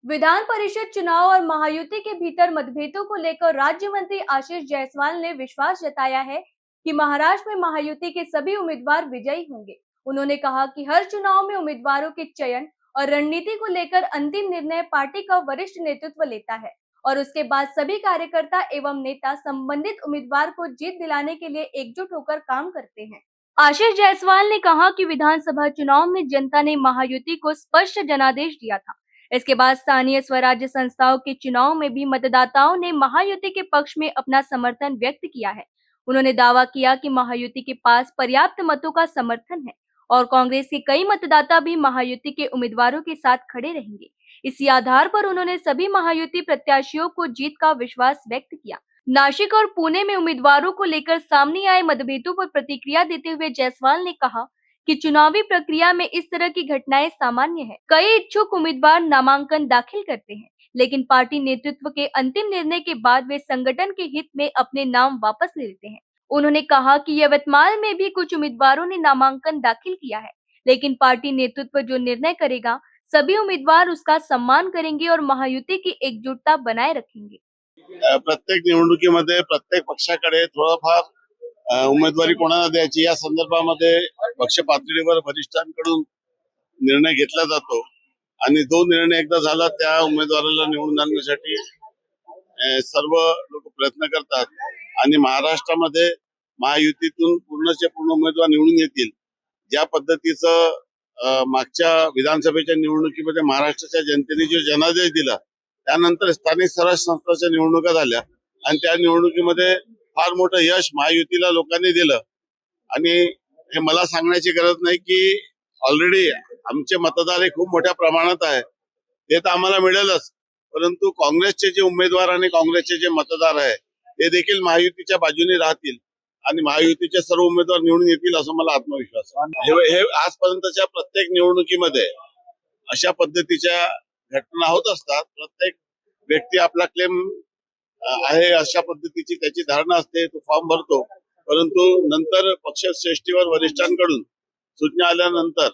विधान परिषद चुनाव और महायुति के भीतर मतभेदों को लेकर राज्य मंत्री आशीष जायसवाल ने विश्वास जताया है कि महाराष्ट्र में महायुति के सभी उम्मीदवार विजयी होंगे। उन्होंने कहा कि हर चुनाव में उम्मीदवारों के चयन और रणनीति को लेकर अंतिम निर्णय पार्टी का वरिष्ठ नेतृत्व लेता है और उसके बाद सभी कार्यकर्ता एवं नेता संबंधित उम्मीदवार को जीत दिलाने के लिए एकजुट होकर काम करते हैं। आशीष जायसवाल ने कहा कि विधानसभा चुनाव में जनता ने महायुति को स्पष्ट जनादेश दिया था। इसके बाद स्थानीय स्वराज्य संस्थाओं के चुनाव में भी मतदाताओं ने महायुति के पक्ष में अपना समर्थन व्यक्त किया है। उन्होंने दावा किया कि महायुति के पास पर्याप्त मतों का समर्थन है और कांग्रेस के कई मतदाता भी महायुति के उम्मीदवारों के साथ खड़े रहेंगे। इसी आधार पर उन्होंने सभी महायुति प्रत्याशियों को जीत का विश्वास व्यक्त किया। नासिक और पुणे में उम्मीदवारों को लेकर सामने आए मतभेदों पर प्रतिक्रिया देते हुए जायसवाल ने कहा कि चुनावी प्रक्रिया में इस तरह की घटनाएं सामान्य है। कई इच्छुक उम्मीदवार नामांकन दाखिल करते हैं, लेकिन पार्टी नेतृत्व के अंतिम निर्णय के बाद वे संगठन के हित में अपने नाम वापस ले लेते हैं। उन्होंने कहा कि यवतमाल में भी कुछ उम्मीदवारों ने नामांकन दाखिल किया है, लेकिन पार्टी नेतृत्व जो निर्णय करेगा सभी उम्मीदवार उसका सम्मान करेंगे और महायुति की एकजुटता बनाए रखेंगे। प्रत्येक निवडणुकीमध्ये प्रत्येक पक्षाकडे थोडाफार उमेदवारी कोणाला द्यायची या संदर्भामध्ये पक्ष पातळीवर वरिष्ठांकडून निर्णय घेतला जातो आणि जो निर्णय एकदा झाला त्या उमेदवाराला निवडून आणण्यासाठी सर्व लोक प्रयत्न करतात आणि महाराष्ट्रामध्ये महायुतीतून पूर्णचे पूर्ण उमेदवार निवडून येतील। ज्या पद्धतीचं मागच्या विधानसभेच्या निवडणुकीमध्ये महाराष्ट्राच्या जनतेने जो जनादेश दिला त्यानंतर स्थानिक स्वराज्य संस्थांच्या निवडणुका झाल्या आणि त्या निवडणुकीमध्ये फार मोठं यश महायुतीला लोकांनी दिलं आणि हे मला सांगण्याची गरज नाही की ऑलरेडी आमचे मतदार हे खूप मोठ्या प्रमाणात आहे, ते तर आम्हाला मिळेलच, परंतु काँग्रेसचे जे उमेदवार आणि काँग्रेसचे जे मतदार आहे ते देखील महायुतीच्या बाजूने राहतील आणि महायुतीचे सर्व उमेदवार निवडून येतील असं मला आत्मविश्वास आहे। हे आजपर्यंतच्या प्रत्येक निवडणुकीमध्ये अशा पद्धतीच्या घटना होत असतात। प्रत्येक व्यक्ती आपला क्लेम आहे अशा पद्धतीची त्याची धारणा असते, तो फॉर्म भरतो, परंतु नंतर पक्षश्रेष्ठीवर वरिष्ठांकडून सूचना आल्यानंतर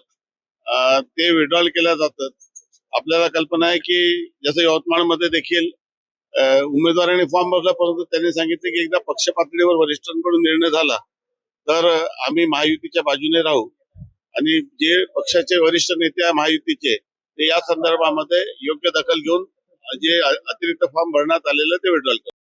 ते विड्रॉल केल्या जातात। आपल्याला कल्पना आहे की जसं यवतमाळमध्ये देखील उमेदवारांनी फॉर्म भरला, परंतु त्यांनी सांगितले की एकदा पक्ष पातळीवर वरिष्ठांकडून निर्णय झाला तर आम्ही महायुतीच्या बाजूने राहू आणि जे पक्षाचे वरिष्ठ नेते आहे महायुतीचे ते या संदर्भामध्ये योग्य दखल घेऊन जे अतिरिक्त फॉर्म भरण्यात आलेलं ते विड्रॉल करतात।